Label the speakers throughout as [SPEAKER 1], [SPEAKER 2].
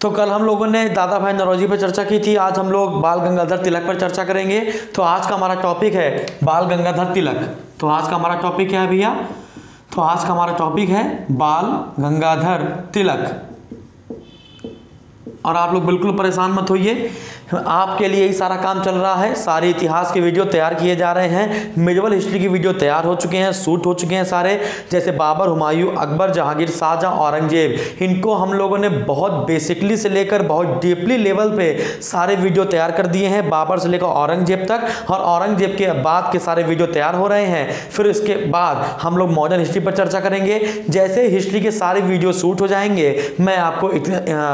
[SPEAKER 1] तो कल हम लोगों ने दादा भाई नौरोजी पर चर्चा की थी, आज हम लोग बाल गंगाधर तिलक पर चर्चा करेंगे। तो आज का हमारा टॉपिक है बाल गंगाधर तिलक। तो आज का हमारा टॉपिक क्या है भैया? तो आज का हमारा टॉपिक है बाल गंगाधर तिलक। और आप लोग बिल्कुल परेशान मत होइए, आपके लिए ही सारा काम चल रहा है। सारे इतिहास के वीडियो तैयार किए जा रहे हैं, मिडिवल हिस्ट्री की वीडियो तैयार हो चुके हैं, शूट हो चुके हैं सारे। जैसे बाबर, हुमायूं, अकबर, जहांगीर, शाहजहां, औरंगजेब, इनको हम लोगों ने बहुत बेसिकली से लेकर बहुत डीपली लेवल पे सारे वीडियो तैयार कर दिए हैं, बाबर से लेकर औरंगजेब तक। और औरंगजेब के बाद के सारे वीडियो तैयार हो रहे हैं। फिर इसके बाद हम लोग मॉडर्न हिस्ट्री पर चर्चा करेंगे। जैसे हिस्ट्री के सारे वीडियो शूट हो जाएंगे, मैं आपको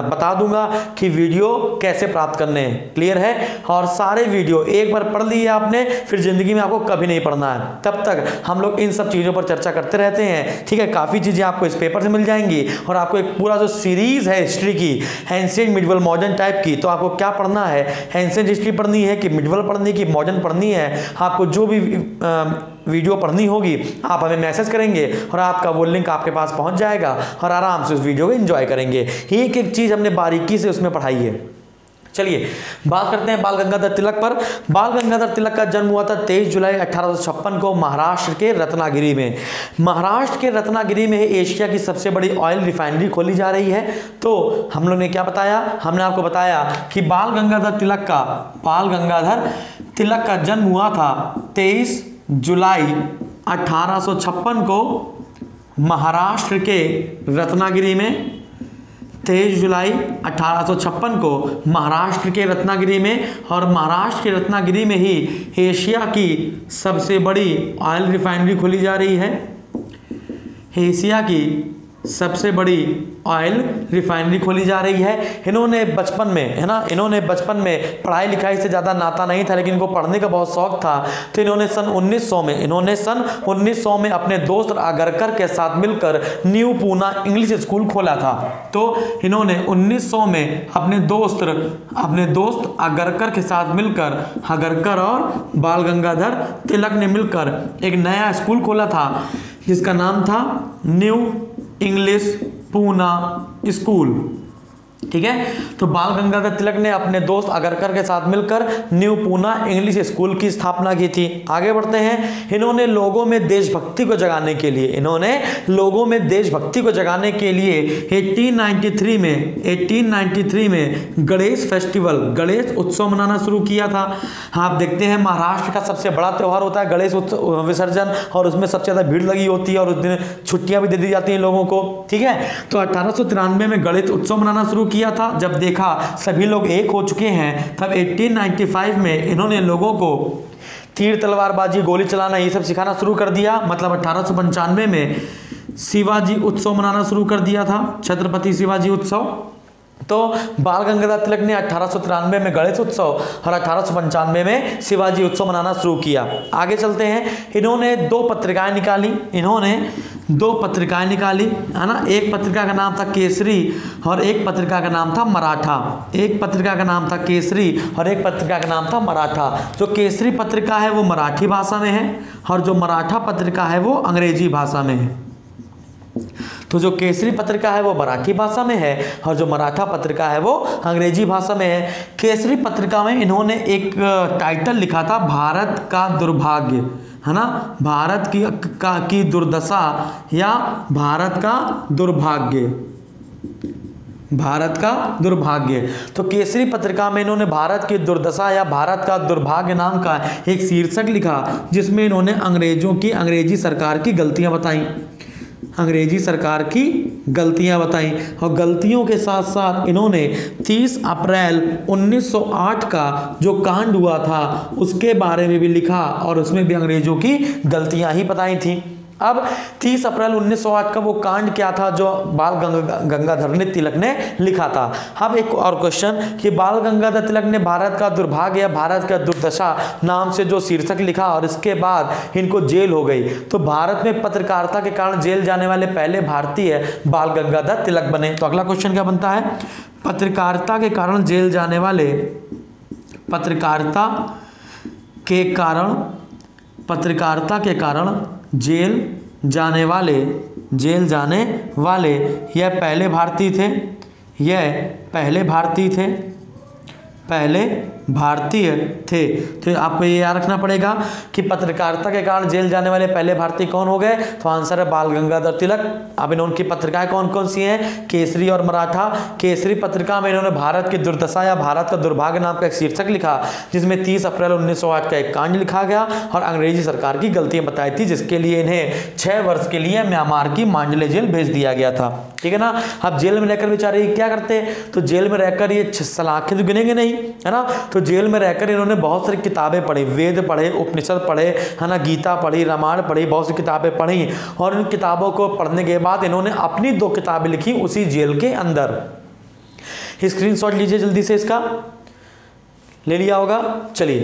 [SPEAKER 1] बता दूंगा कि वीडियो कैसे प्राप्त करने हैं। क्लियर है? और सारे वीडियो एक बार पढ़ लिए आपने, फिर जिंदगी में आपको कभी नहीं पढ़ना है। तब तक हम लोग इन सब चीजों पर चर्चा करते रहते हैं, ठीक है। काफी चीजें आपको इस पेपर से मिल जाएंगी। और आपको एक पूरा जो सीरीज है हिस्ट्री की, एंशिएंट, मिडिवल, मॉडर्न टाइप की, तो आपको क्या पढ़ना है? एंशिएंट हिस्ट्री पढ़नी है कि मिडिवल पढ़नी है कि मॉडर्न पढ़नी है? आपको जो भी वीडियो पढ़नी होगी आप हमें मैसेज करेंगे और आपका वो लिंक आपके पास पहुंच जाएगा और आराम से उस वीडियो को एंजॉय करेंगे। एक एक चीज हमने बारीकी से उसमें पढ़ाई है। चलिए बात करते हैं बाल गंगाधर तिलक पर। बाल गंगाधर तिलक का जन्म हुआ था 23 जुलाई 1856 को महाराष्ट्र के रत्नागिरी में। महाराष्ट्र के रत्नागिरी में एशिया की सबसे बड़ी ऑयल रिफाइनरी खोली जा रही है। तो हम लोग ने क्या बताया? हमने आपको बताया कि बाल गंगाधर तिलक का जन्म हुआ था 23 जुलाई 1856 को महाराष्ट्र के रत्नागिरी में। 23 जुलाई 1856 को महाराष्ट्र के रत्नागिरी में। और महाराष्ट्र के रत्नागिरी में ही एशिया की सबसे बड़ी ऑयल रिफाइनरी खोली जा रही है। एशिया की सबसे बड़ी ऑयल रिफाइनरी खोली जा रही है। इन्होंने बचपन में, है ना, इन्होंने बचपन में पढ़ाई लिखाई से ज़्यादा नाता नहीं था, लेकिन इनको पढ़ने का बहुत शौक था। तो इन्होंने सन 1900 में अपने दोस्त आगरकर के साथ मिलकर न्यू पूना इंग्लिश स्कूल खोला था। तो इन्होंने 1900 में अपने दोस्त आगरकर के साथ मिलकर, आगरकर और बाल गंगाधर तिलक ने मिलकर एक नया स्कूल खोला था जिसका नाम था न्यू इंग्लिश पूना स्कूल, ठीक है। तो बाल गंगाधर तिलक ने अपने दोस्त आगरकर के साथ मिलकर न्यू पूना इंग्लिश स्कूल की स्थापना की थी। आगे बढ़ते हैं। इन्होंने लोगों में देशभक्ति को जगाने के लिए 1893 में गणेश फेस्टिवल, गणेश उत्सव मनाना शुरू किया था। आप देखते हैं महाराष्ट्र का सबसे बड़ा त्यौहार होता है गणेश विसर्जन, और उसमें सबसे ज़्यादा भीड़ लगी होती है और उस दिन छुट्टियां भी दे दी जाती हैं लोगों को, ठीक है। तो 1893 में गणेश उत्सव मनाना शुरू किया था। जब देखा सभी लोग एक हो चुके हैं, तब 1895 में इन्होंने लोगों को तीर तलवारबाजी, गोली चलाना, ये सब सिखाना शुरू कर दिया। मतलब 1895 में शिवाजी उत्सव मनाना शुरू कर दिया था, छत्रपति शिवाजी उत्सव। तो बाल गंगाधर तिलक ने 1893 में गणेश उत्सव और 1895 में शिवाजी उत्सव मनाना शुरू किया। आगे चलते हैं। इन्होंने दो पत्रिकाएं निकाली, है ना। एक पत्रिका का नाम था केसरी और एक पत्रिका का नाम था मराठा। एक पत्रिका का नाम था केसरी और एक पत्रिका का नाम था मराठा। जो केसरी पत्रिका है वो मराठी भाषा में है और जो मराठा पत्रिका है वो अंग्रेजी भाषा में है। तो जो केसरी पत्रिका है वो मराठी भाषा में है और जो मराठा पत्रिका है वो अंग्रेजी भाषा में है। केसरी पत्रिका में इन्होंने एक टाइटल लिखा था, भारत का दुर्भाग्य, है ना, भारत की दुर्दशा या भारत का दुर्भाग्य। तो केसरी पत्रिका में इन्होंने भारत की दुर्दशा या भारत का दुर्भाग्य नाम का एक शीर्षक लिखा, जिसमें इन्होंने अंग्रेजी सरकार की गलतियां बताई। और गलतियों के साथ साथ इन्होंने 30 अप्रैल 1908 का जो कांड हुआ था उसके बारे में भी लिखा और उसमें भी अंग्रेजों की गलतियां ही बताई थी। अब 30 अप्रैल 1908 का वो कांड क्या था जो बाल गंगाधर तिलक ने लिखा था? अब एक और क्वेश्चन कि बाल गंगाधर तिलक ने भारत का दुर्भाग्य या भारत का दुर्दशा नाम से जो शीर्षक लिखा और इसके बाद इनको जेल हो गई। तो भारत में पत्रकारिता के कारण जेल जाने वाले पहले भारतीय बाल गंगाधर तिलक बने। तो अगला क्वेश्चन क्या बनता है? पत्रकारिता के कारण जेल जाने वाले, पत्रकारिता के कारण जेल जाने वाले यह पहले भारतीय थे। यह पहले भारतीय थे, पहले भारतीय थे। तो आपको ये याद रखना पड़ेगा कि पत्रकारिता के कारण जेल जाने वाले पहले भारतीय कौन हो गए, तो आंसर है बाल गंगाधर तिलक। अब इन्होंने पत्रिकाएं कौन कौन सी हैं, केसरी और मराठा। केसरी पत्रिका में इन्होंने भारत की दुर्दशा या भारत का दुर्भाग्य नाम का एक शीर्षक लिखा, जिसमें 30 अप्रैल 1908 का एक कांड लिखा गया और अंग्रेजी सरकार की गलतियां बताई थी, जिसके लिए इन्हें 6 वर्ष के लिए म्यांमार की मांडले जेल भेज दिया गया था। ठीक है ना। अब जेल में रहकर बेचारे क्या करते, तो जेल में रहकर ये सलाखें तो गिनेंगे नहीं, है ना। तो जेल में रहकर इन्होंने बहुत सारी किताबें पढ़ी, वेद पढ़े, उपनिषद पढ़े, है ना, गीता पढ़ी, रामायण पढ़ी, बहुत सी किताबें पढ़ी। और इन किताबों को पढ़ने के बाद इन्होंने अपनी 2 किताबें लिखी उसी जेल के अंदर। स्क्रीनशॉट लीजिए जल्दी से, इसका ले लिया होगा। चलिए,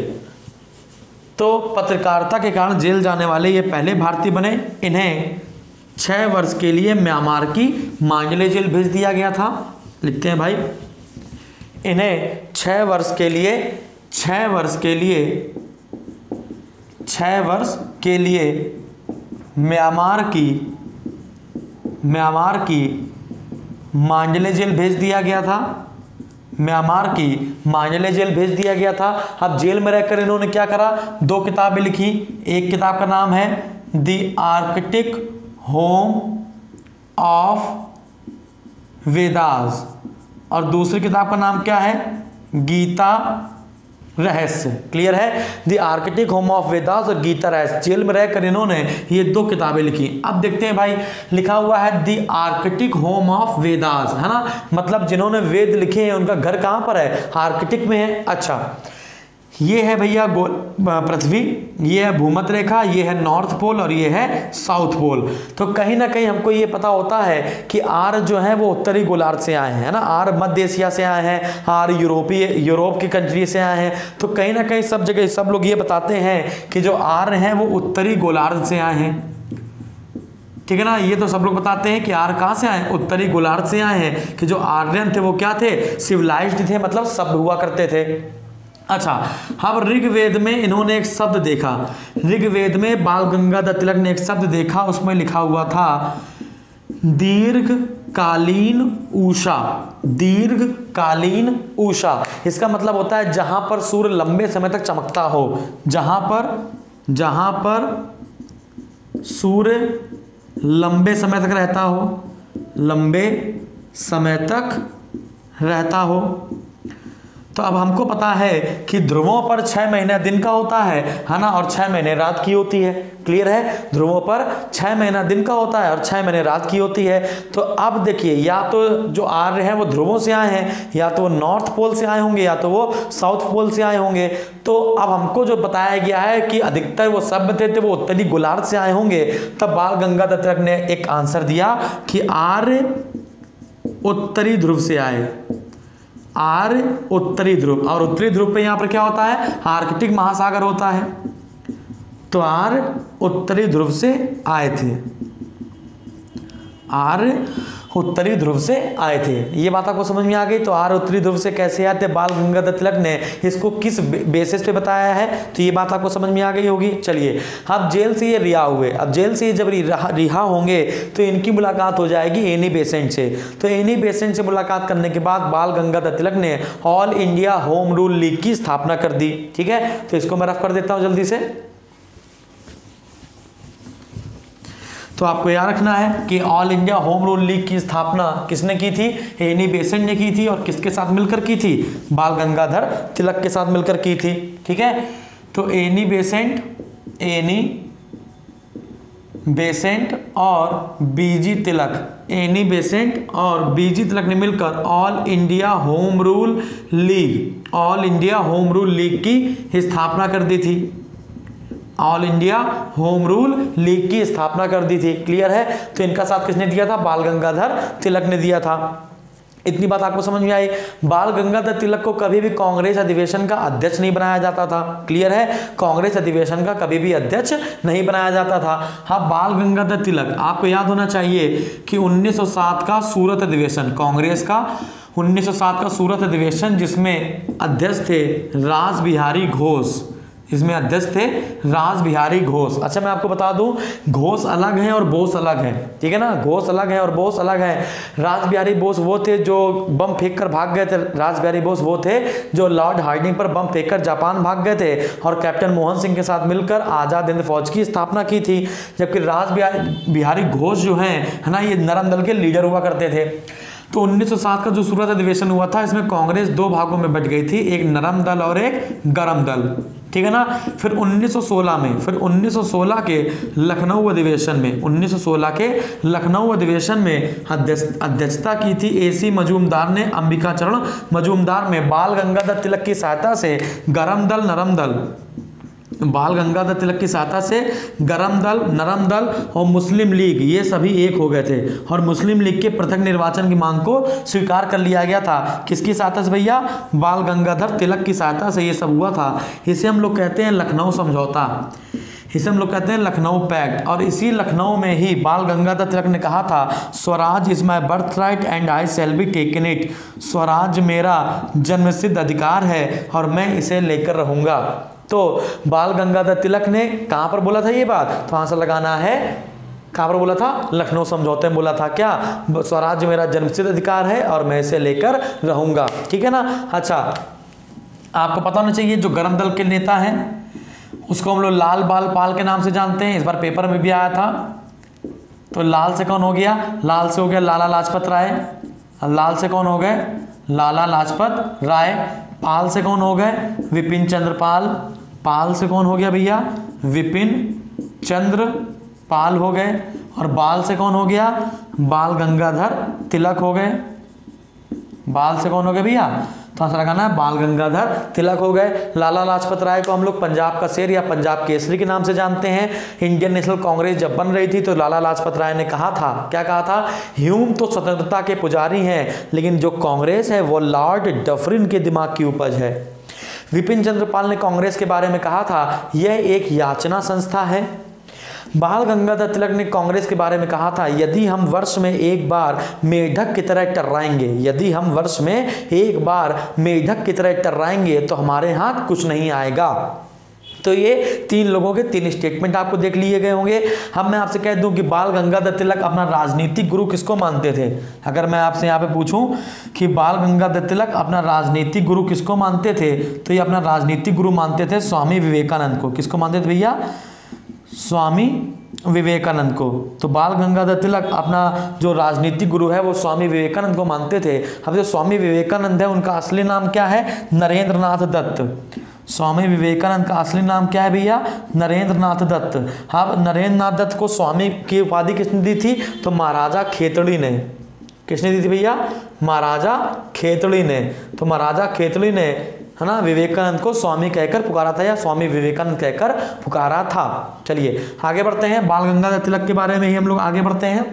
[SPEAKER 1] तो पत्रकारिता के कारण जेल जाने वाले ये पहले भारतीय बने। इन्हें 6 वर्ष के लिए म्यांमार की मांडले जेल भेज दिया गया था। लिखते हैं भाई, इन्हें 6 वर्ष के लिए म्यांमार की मांडले जेल भेज दिया गया था। म्यांमार की मांडले जेल भेज दिया गया था। अब जेल में रहकर इन्होंने क्या करा, 2 किताबें लिखी। एक किताब का नाम है the Arctic home of Vedas और दूसरी किताब का नाम क्या है, गीता रहस्य। क्लियर है, the Arctic home of Vedas और गीता रहस्य। जेल में रहकर इन्होंने ये 2 किताबें लिखी। अब देखते हैं भाई, लिखा हुआ है the Arctic home of Vedas, है ना, मतलब जिन्होंने वेद लिखे हैं उनका घर कहां पर है, आर्कटिक में है। अच्छा, ये है भैया पृथ्वी, ये है भूमध्य रेखा, ये है नॉर्थ पोल और ये है साउथ पोल। तो कहीं ना कहीं हमको ये पता होता है कि आर जो है वो उत्तरी गोलार्ध से आए हैं, है ना, आर मध्य एशिया से आए हैं, आर यूरोप की कंट्री से आए हैं। तो कहीं ना कहीं सब जगह सब लोग ये बताते हैं कि जो आर हैं वो उत्तरी गोलार्ध से आए हैं। ठीक है ना, ये तो सब लोग बताते हैं कि आर कहाँ से आए, उत्तरी गोलार्ध से आए हैं। कि जो आर्यन थे वो क्या थे, सिविलाइज्ड थे, मतलब सभ्य हुआ करते थे। अच्छा, अब ऋग्वेद में इन्होंने एक शब्द देखा। ऋग्वेद में बाल गंगाधर तिलक ने एक शब्द देखा, उसमें लिखा हुआ था दीर्घकालीन उषा। दीर्घकालीन उषा, इसका मतलब होता है जहां पर सूर्य लंबे समय तक चमकता हो, जहां पर सूर्य लंबे समय तक रहता हो, लंबे समय तक रहता हो। तो अब हमको पता है कि ध्रुवों पर 6 महीने दिन का होता है ना, और 6 महीने रात की होती है। क्लियर है, ध्रुवों पर 6 महीना दिन का होता है और 6 महीने रात की होती है। तो अब देखिए, या तो जो आर्य हैं वो ध्रुवों से आए हैं, या तो वो नॉर्थ पोल से आए होंगे, या तो वो साउथ पोल से आए होंगे। तो अब हमको जो बताया गया है कि अधिकतर वो सभ्य थे वो उत्तरी गोलार्ध से आए होंगे। तब बाल गंगाधर तिलक ने एक आंसर दिया कि आर्य उत्तरी ध्रुव से आए। आर्य उत्तरी ध्रुव, और उत्तरी ध्रुव पे यहाँ पर क्या होता है, आर्कटिक महासागर होता है। तो आर्य उत्तरी ध्रुव से आए थे, आर्य उत्तरी ध्रुव से आए थे। ये बात आपको समझ में आ गई। तो आर्य उत्तरी ध्रुव से कैसे आए थे, बाल गंगाधर तिलक ने इसको किस बेसिस पे बताया है, तो ये बात आपको समझ में आ गई होगी। चलिए, अब जेल से ये रिहा हुए। अब जेल से जब रिहा होंगे तो इनकी मुलाकात हो जाएगी एनी बेसेंट से। तो एनी बेसेंट से मुलाकात करने के बाद बाल गंगाधर तिलक ने all India home rule league की स्थापना कर दी। ठीक है, तो इसको मैं रफ कर देता हूँ जल्दी से। तो आपको याद रखना है कि all India home rule league की स्थापना किसने की थी, एनी बेसेंट ने की थी। और किसके साथ मिलकर की थी, बाल गंगाधर तिलक के साथ मिलकर की थी। ठीक है, तो एनी बेसेंट और बीजी तिलक, एनी बेसेंट और बीजी तिलक ने मिलकर all India home rule league की स्थापना कर दी थी। All India home rule league की स्थापना कर दी थी। क्लियर है, तो इनका साथ किसने दिया था, बाल गंगाधर तिलक ने दिया था। इतनी बात आपको समझ में आई। बाल गंगाधर तिलक को कभी भी कांग्रेस अधिवेशन का अध्यक्ष नहीं बनाया जाता था। क्लियर है, कांग्रेस अधिवेशन का कभी भी अध्यक्ष नहीं बनाया जाता था। हाँ, बाल गंगाधर तिलक, आपको याद होना चाहिए कि 1907 का सूरत अधिवेशन, कांग्रेस का 1907 का सूरत अधिवेशन, जिसमें अध्यक्ष थे रास बिहारी घोष, इसमें अध्यक्ष थे रास बिहारी घोष। अच्छा मैं आपको बता दूं, घोष अलग है और बोस अलग है, ठीक है ना, घोष अलग है और बोस अलग है। रास बिहारी बोस वो थे जो बम फेंक कर भाग गए थे, रास बिहारी बोस वो थे जो लॉर्ड हार्डिंग पर बम फेंक कर जापान भाग गए थे और कैप्टन मोहन सिंह के साथ मिलकर आजाद हिंद फौज की स्थापना की थी। जबकि रास बिहारी घोष जो है ना, ये नरम दल के लीडर हुआ करते थे। तो 1907 का जो सूरत अधिवेशन हुआ था, इसमें कांग्रेस दो भागों में बट गई थी, एक नरम दल और एक गरम दल, ठीक है ना। फिर 1916 के लखनऊ अधिवेशन में, 1916 के लखनऊ अधिवेशन में अध्यक्षता की थी एसी मजूमदार ने, अंबिका चरण मजूमदार में बाल गंगाधर तिलक की सहायता से गरम दल, नरम दल, बाल गंगाधर तिलक की सहायता से गरम दल, नरम दल और मुस्लिम लीग ये सभी एक हो गए थे और मुस्लिम लीग के पृथक निर्वाचन की मांग को स्वीकार कर लिया गया था। किसकी सहायता से भैया? बाल गंगाधर तिलक की सहायता से ये सब हुआ था। इसे हम लोग कहते हैं लखनऊ समझौता, इसे हम लोग कहते हैं लखनऊ पैक्ट। और इसी लखनऊ में ही बाल गंगाधर तिलक ने कहा था, Swaraj is my birth right and I shall be taken it, Swaraj मेरा जन्मसिद्ध अधिकार है और मैं इसे लेकर रहूंगा। तो बाल गंगाधर तिलक ने कहां पर बोला था ये बात? तो आंसर लगाना है, कहां पर बोला था? लखनऊ समझौते में बोला था। क्या? स्वराज मेरा जन्मसिद्ध अधिकार है और मैं इसे लेकर रहूंगा, ठीक है ना। अच्छा आपको पता होना चाहिए जो गरम दल के नेता हैं उसको हम लोग लाल बाल पाल के नाम से जानते हैं, इस बार पेपर में भी आया था। तो लाल से कौन हो गया? लाल से हो गया लाला लाजपत राय, लाल से कौन हो गए? लाला लाजपत राय। पाल से कौन हो गए? विपिन चंद्र पाल, पाल से कौन हो गया भैया? विपिन चंद्र पाल हो गए। और बाल से कौन हो गया? बाल गंगाधर तिलक हो गए। बाल से कौन हो गए भैया? तो आंसर लगाना है बाल गंगाधर तिलक हो गए। लाला लाजपत राय को हम लोग पंजाब का शेर या पंजाब केसरी के नाम से जानते हैं। इंडियन नेशनल कांग्रेस जब बन रही थी तो लाला लाजपत राय ने कहा था, क्या कहा था? ह्यूम तो स्वतंत्रता के पुजारी हैं लेकिन जो कांग्रेस है वो लॉर्ड डफरिन के दिमाग की उपज है। विपिन चंद्र पाल ने कांग्रेस के बारे में कहा था, यह एक याचना संस्था है। बाल गंगाधर तिलक ने कांग्रेस के बारे में कहा था, यदि हम वर्ष में एक बार मेढक की तरह टर्राएंगे, यदि हम वर्ष में एक बार मेढक की तरह टर्राएंगे तो हमारे हाथ कुछ नहीं आएगा। तो ये तीन लोगों के तीन स्टेटमेंट आपको देख लिए गए होंगे। अब मैं आपसे कह दूं कि बाल गंगाधर तिलक अपना राजनीतिक गुरु किसको मानते थे? अगर मैं आपसे यहाँ पे पूछूं कि बाल गंगाधर तिलक अपना राजनीतिक गुरु किसको मानते थे, तो ये अपना राजनीतिक गुरु मानते थे स्वामी विवेकानंद को। किसको मानते थे भैया? स्वामी विवेकानंद को। तो बाल गंगाधर तिलक अपना जो राजनीतिक गुरु है वो स्वामी विवेकानंद को मानते थे। अब जो स्वामी विवेकानंद है उनका असली नाम क्या है? नरेंद्र नाथ दत्त। स्वामी विवेकानंद का असली नाम क्या है भैया? नरेंद्र नाथ दत्त। अब नरेंद्र नाथ दत्त को स्वामी की उपाधि किसने दी थी? तो महाराजा खेतड़ी ने। किसने दी थी भैया? महाराजा खेतड़ी ने। तो महाराजा खेतड़ी ने, है ना, विवेकानंद को स्वामी कहकर पुकारा था या स्वामी विवेकानंद कहकर पुकारा था। चलिए आगे बढ़ते हैं। बाल गंगाधर तिलक के बारे में ही हम लोग आगे बढ़ते हैं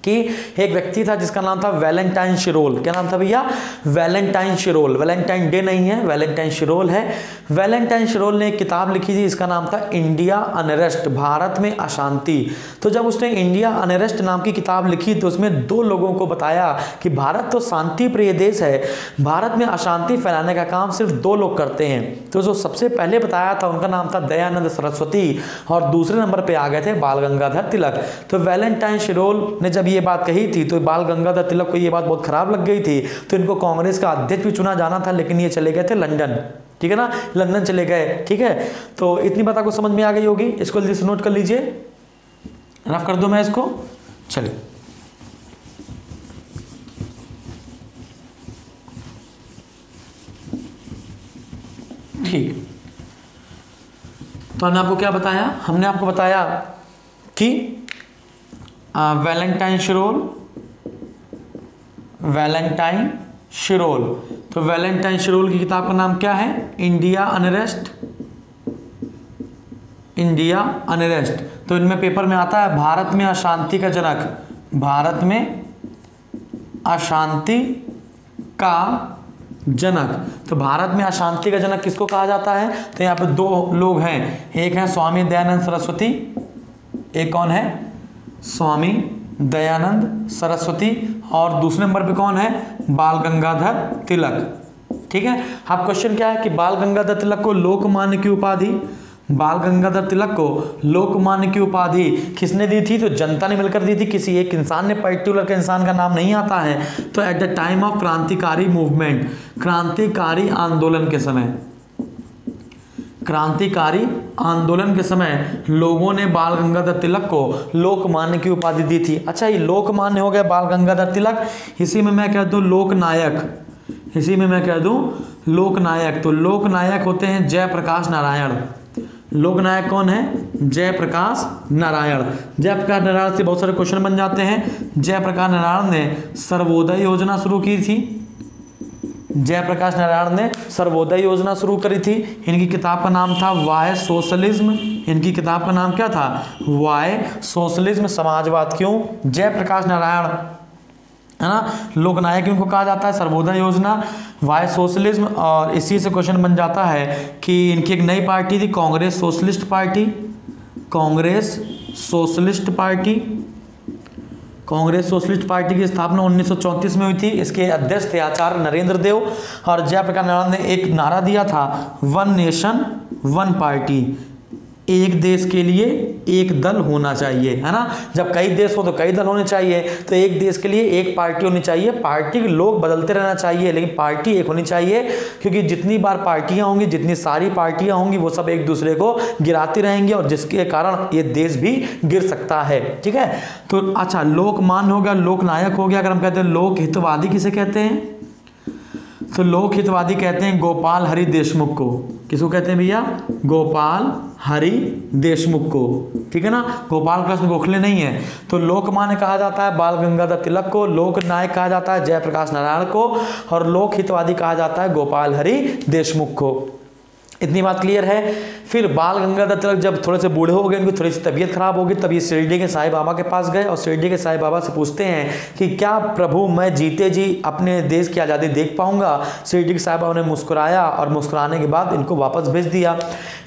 [SPEAKER 1] कि एक व्यक्ति था जिसका नाम था वैलेंटाइन शिरोल। क्या नाम था भैया? वैलेंटाइन शिरोल। वैलेंटाइन डे नहीं है, वैलेंटाइन शिरोल है। वैलेंटाइन शिरोल ने एक किताब लिखी थी, इसका नाम था इंडिया अनरेस्ट, भारत में अशांति। तो जब उसने इंडिया अनरेस्ट नाम की किताब लिखी तो उसमें दो लोगों को बताया कि भारत तो शांति प्रिय देश है, भारत में अशांति फैलाने का काम सिर्फ दो लोग करते हैं। तो जो सबसे पहले बताया था उनका नाम था दयानंद सरस्वती और दूसरे नंबर पर आ गए थे बाल गंगाधर तिलक। तो वैलेंटाइन शिरोल ने जब ये बात कही थी तो बाल गंगाधर तिलक को ये बात बहुत खराब लग गई थी, तो इनको कांग्रेस का अध्यक्ष भी चुना जाना था, लेकिन ये चले गए थे लंदन। ठीक है ना, लंदन चले गए। ठीक है, तो इतनी बात आपको समझ में आ गई होगी, इसको जल्दी से नोट कर लीजिए, रफ कर दूं मैं इसको। चलिए ठीक, तो हमने आपको क्या बताया? हमने आपको बताया कि वैलेंटाइन शिरोल, वैलेंटाइन शिरोल। तो वैलेंटाइन शिरोल की किताब का नाम क्या है? India unrest, India unrest. तो इनमें पेपर में आता है भारत में अशांति का जनक, भारत में अशांति का जनक। तो भारत में अशांति का जनक किसको कहा जाता है? तो यहाँ पे दो लोग हैं, एक है स्वामी दयानंद सरस्वती, एक कौन है? स्वामी दयानंद सरस्वती, और दूसरे नंबर पे कौन है? बाल गंगाधर तिलक। ठीक है। अब क्वेश्चन क्या है कि बाल गंगाधर तिलक को लोकमान्य की उपाधि, बाल गंगाधर तिलक को लोकमान्य की उपाधि किसने दी थी? तो जनता ने मिलकर दी थी, किसी एक इंसान ने, पर्टिकुलर के इंसान का नाम नहीं आता है। तो एट द टाइम ऑफ क्रांतिकारी मूवमेंट, क्रांतिकारी आंदोलन के समय, क्रांतिकारी आंदोलन के समय लोगों ने बाल गंगाधर तिलक को लोकमान्य की उपाधि दी थी। अच्छा, ये लोकमान्य हो गया बाल गंगाधर तिलक, इसी में मैं कह दूं लोकनायक, इसी में मैं कह दूं लोकनायक। तो लोकनायक होते हैं जयप्रकाश नारायण। लोकनायक कौन है? जयप्रकाश नारायण। जयप्रकाश नारायण से बहुत सारे क्वेश्चन बन जाते हैं। जयप्रकाश नारायण ने सर्वोदय योजना शुरू की थी, जयप्रकाश नारायण ने सर्वोदय योजना शुरू करी थी। इनकी किताब का नाम था वाय सोशलिज्म, इनकी किताब का नाम क्या था? वाय सोशलिज्म, समाजवाद। क्यों? जयप्रकाश नारायण, है ना, लोकनायक इनको कहा जाता है, सर्वोदय योजना, वाय सोशलिज्म। और इसी से क्वेश्चन बन जाता है कि इनकी एक नई पार्टी थी Congress socialist party, Congress socialist party. Congress socialist party की स्थापना 1934 में हुई थी। इसके अध्यक्ष थे आचार्य नरेंद्र देव। और जयप्रकाश नारायण ने एक नारा दिया था, वन नेशन वन पार्टी, एक देश के लिए एक दल होना चाहिए, है ना। जब कई देश हो तो कई दल होने चाहिए, तो एक देश के लिए एक पार्टी होनी चाहिए। पार्टी के लोग बदलते रहना चाहिए, लेकिन पार्टी एक होनी चाहिए, क्योंकि जितनी बार पार्टियां होंगी, जितनी सारी पार्टियां होंगी, वो सब एक दूसरे को गिराती रहेंगी और जिसके कारण ये देश भी गिर सकता है। ठीक है। तो अच्छा, लोकमान्य हो गया, लोकनायक हो गया। अगर हम कहते हैं लोक हितवादी किसे कहते हैं? तो लोक हितवादी कहते हैं गोपाल हरि देशमुख को। किसको कहते हैं भैया? गोपाल हरि देशमुख को। ठीक है ना, गोपाल कृष्ण गोखले नहीं है। तो लोकमान्य कहा जाता है बाल गंगाधर तिलक को, लोकनायक कहा जाता है जयप्रकाश नारायण को, और लोक हितवादी कहा जाता है गोपाल हरि देशमुख को। इतनी बात क्लियर है। फिर बाल गंगाधर तिलक जब थोड़े से बूढ़े हो गए, इनकी थोड़ी सी तबीयत खराब होगी, तब ये शिरडी के साईं बाबा के पास गए और शिरडी के साईं बाबा से पूछते हैं कि क्या प्रभु मैं जीते जी अपने देश की आज़ादी देख पाऊंगा? शिरडी के साईं बाबा ने मुस्कुराया और मुस्कुराने के बाद इनको वापस भेज दिया।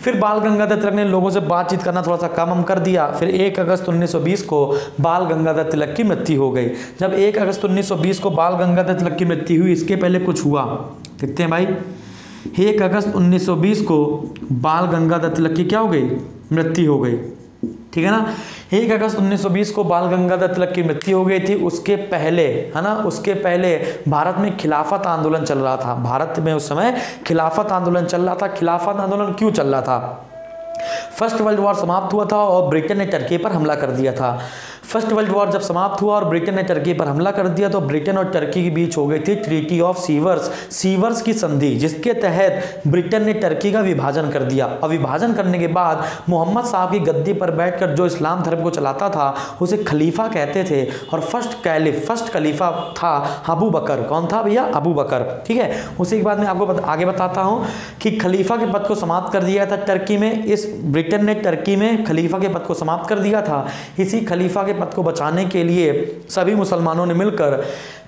[SPEAKER 1] फिर बाल गंगाधर तिलक ने लोगों से बातचीत करना थोड़ा सा कम कर दिया। फिर 1 अगस्त 1920 को बाल गंगाधर तिलक की मृत्यु हो गई। जब 1 अगस्त 1920 को बाल गंगाधर तिलक की मृत्यु हुई, इसके पहले कुछ हुआ, देखते हैं भाई। 1 अगस्त 1920 को बाल गंगाधर तिलक की क्या हो गई? मृत्यु हो गई। ठीक है ना। 1 अगस्त 1920 को बाल गंगाधर तिलक की मृत्यु हो गई थी। उसके पहले, है ना, उसके पहले भारत में खिलाफत आंदोलन चल रहा था। भारत में उस समय खिलाफत आंदोलन चल रहा था। खिलाफत आंदोलन क्यों चल रहा था? फर्स्ट वर्ल्ड वॉर समाप्त हुआ था और ब्रिटेन ने टर्की पर हमला कर दिया था। फर्स्ट वर्ल्ड वॉर जब समाप्त हुआ और ब्रिटेन ने टर्की पर हमला कर दिया, तो ब्रिटेन और टर्की के बीच हो गई थी ट्रीटी ऑफ सीवर्स, सीवर्स की संधि, जिसके तहत ब्रिटेन ने टर्की का विभाजन कर दिया। और विभाजन करने के बाद मोहम्मद साहब की गद्दी पर बैठकर जो इस्लाम धर्म को चलाता था, उसे खलीफा कहते थे। और फर्स्ट खलीफा था अबू बकर। कौन था भैया? अबू बकर। ठीक है। उसी के बाद मैं आपको आगे बताता हूँ कि खलीफा के पद को समाप्त कर दिया था टर्की में। इस ब्रिटेन ने टर्की में खलीफा के पद को समाप्त कर दिया था। इसी खलीफा के पद को बचाने के लिए सभी मुसलमानों ने मिलकर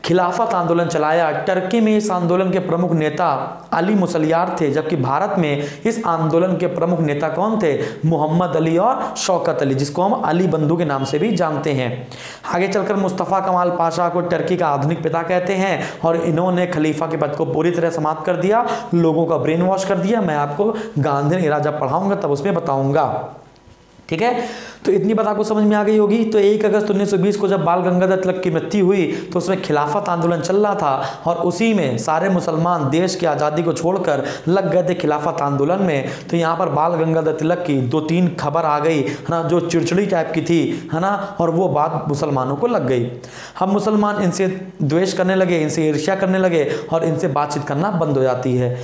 [SPEAKER 1] खिलाफत आंदोलन चलाया। टर्की में इस आंदोलन के प्रमुख नेता अली मुसलियार थे, जबकि भारत में इस आंदोलन के प्रमुख नेता कौन थे? मोहम्मद अली और शौकत अली, जिसको हम अली बंधु के नाम से भी जानते हैं। आगे चलकर मुस्तफ़ा कमाल पाशा को टर्की का आधुनिक पिता कहते हैं, और इन्होंने खलीफा के पद को पूरी तरह समाप्त कर दिया, लोगों का ब्रेन वॉश कर दिया। मैं आपको गांधी एरा जब पढ़ाऊंगा तब उसमें बताऊंगा। ठीक है। तो इतनी बात आपको समझ में आ गई होगी। तो 1 अगस्त 1920 को जब बाल गंगाधर तिलक की मृत्यु हुई, तो उसमें खिलाफत आंदोलन चल रहा था और उसी में सारे मुसलमान देश की आज़ादी को छोड़कर लग गए थे खिलाफत आंदोलन में। तो यहाँ पर बाल गंगाधर तिलक की 2-3 खबर आ गई, है ना, जो चिड़चिड़ी टाइप की थी, है ना, और वो बात मुसलमानों को लग गई। हम मुसलमान इनसे द्वेष करने लगे, इनसे ईर्ष्या करने लगे और इनसे बातचीत करना बंद हो जाती है।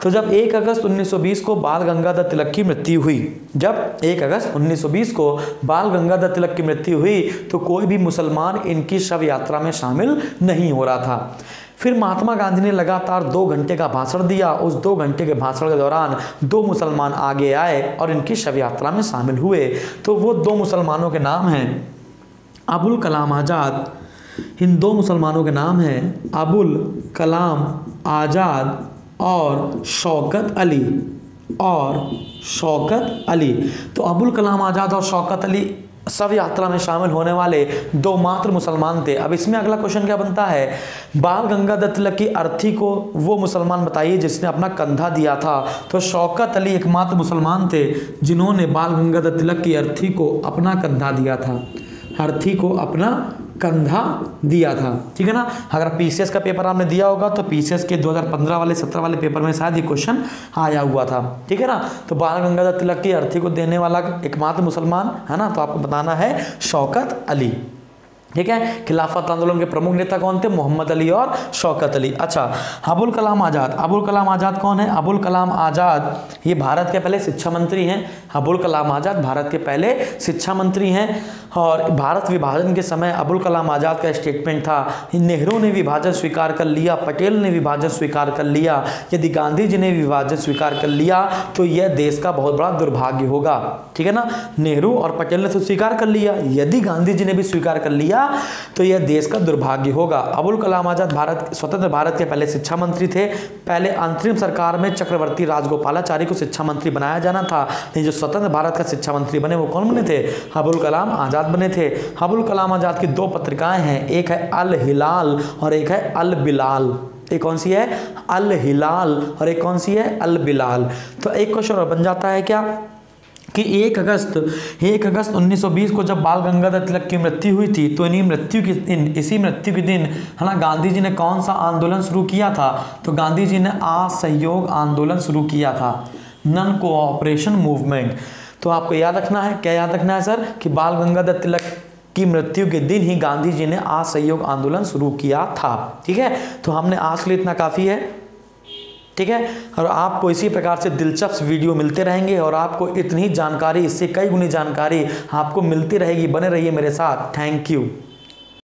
[SPEAKER 1] तो जब 1 अगस्त 1920 को बाल गंगाधर तिलक की मृत्यु हुई, जब 1 अगस्त 1920 को बाल गंगाधर तिलक की मृत्यु हुई, तो कोई भी मुसलमान इनकी शव यात्रा में शामिल नहीं हो रहा था। फिर महात्मा गांधी ने लगातार 2 घंटे का भाषण दिया। उस 2 घंटे के भाषण के दौरान 2 मुसलमान आगे आए और इनकी शव यात्रा में शामिल हुए। तो वो 2 मुसलमानों के नाम हैं अबुल कलाम आज़ाद। इन 2 मुसलमानों के नाम हैं अबुल कलाम आज़ाद और शौकत अली। तो अबुल कलाम आज़ाद और शौकत अली शव यात्रा में शामिल होने वाले 2 मात्र मुसलमान थे। अब इसमें अगला क्वेश्चन क्या बनता है, बाल गंगाधर तिलक की अर्थी को वो मुसलमान बताइए जिसने अपना कंधा दिया था। तो शौकत अली एकमात्र मुसलमान थे जिन्होंने बाल गंगाधर तिलक की अर्थी को अपना कंधा दिया था, अर्थी को अपना कंधा दिया था। ठीक है ना। अगर पीसीएस का पेपर आपने दिया होगा तो पीसीएस के 2015 वाले 17 वाले पेपर में शायद ये क्वेश्चन आया हुआ था। ठीक है ना। तो बाल गंगाधर तिलक की अर्थी को देने वाला एकमात्र मुसलमान है ना, तो आपको बताना है शौकत अली। ठीक है। खिलाफत आंदोलन के प्रमुख नेता कौन थे, मोहम्मद अली और शौकत अली। अच्छा, अबुल कलाम आज़ाद। अबुल कलाम आज़ाद कौन है, अबुल कलाम आज़ाद ये भारत के पहले शिक्षा मंत्री हैं। अबुल कलाम आज़ाद भारत के पहले शिक्षा मंत्री हैं और भारत विभाजन के समय अबुल कलाम आज़ाद का स्टेटमेंट था, नेहरू ने विभाजन स्वीकार कर लिया, पटेल ने विभाजन स्वीकार कर लिया, यदि गांधी जी ने विभाजन स्वीकार कर लिया तो यह देश का बहुत बड़ा दुर्भाग्य होगा। ठीक है ना। नेहरू और पटेल ने तो स्वीकार कर लिया, यदि गांधी जी ने भी स्वीकार कर लिया तो यह देश का दुर्भाग्य होगा। अबुल कलाम आज़ाद स्वतंत्र भारत के पहले शिक्षा मंत्री थे। पहले अंतरिम सरकार में चक्रवर्ती राजगोपालाचारी को शिक्षा मंत्री बनाया जाना था, लेकिन जो स्वतंत्र भारत का शिक्षा मंत्री बने वो कौन बने थे, अबुल कलाम आज़ाद बने थे। अबुल कलाम आज़ाद की 2 पत्रिकाएं हैं, एक है अल हिलाल और एक है अल बिलाल। एक कौन सी है, अल हिलाल और एक कौन सी है, अल बिलाल। तो एक क्वेश्चन और बन जाता है क्या कि 1 अगस्त 1920 को जब बाल गंगाधर तिलक की मृत्यु हुई थी तो इसी मृत्यु के दिन है ना गांधी जी ने कौन सा आंदोलन शुरू किया था, तो गांधी जी ने असहयोग आंदोलन शुरू किया था, नॉन कोऑपरेशन मूवमेंट। तो आपको याद रखना है, क्या याद रखना है सर, कि बाल गंगाधर तिलक की मृत्यु के दिन ही गांधी जी ने असहयोग आंदोलन शुरू किया था। ठीक है। तो हमने आज के लिए इतना काफ़ी है। ठीक है। और आपको इसी प्रकार से दिलचस्प वीडियो मिलते रहेंगे और आपको इतनी जानकारी, इससे कई गुनी जानकारी आपको मिलती रहेगी। बने रहिए मेरे साथ। Thank you.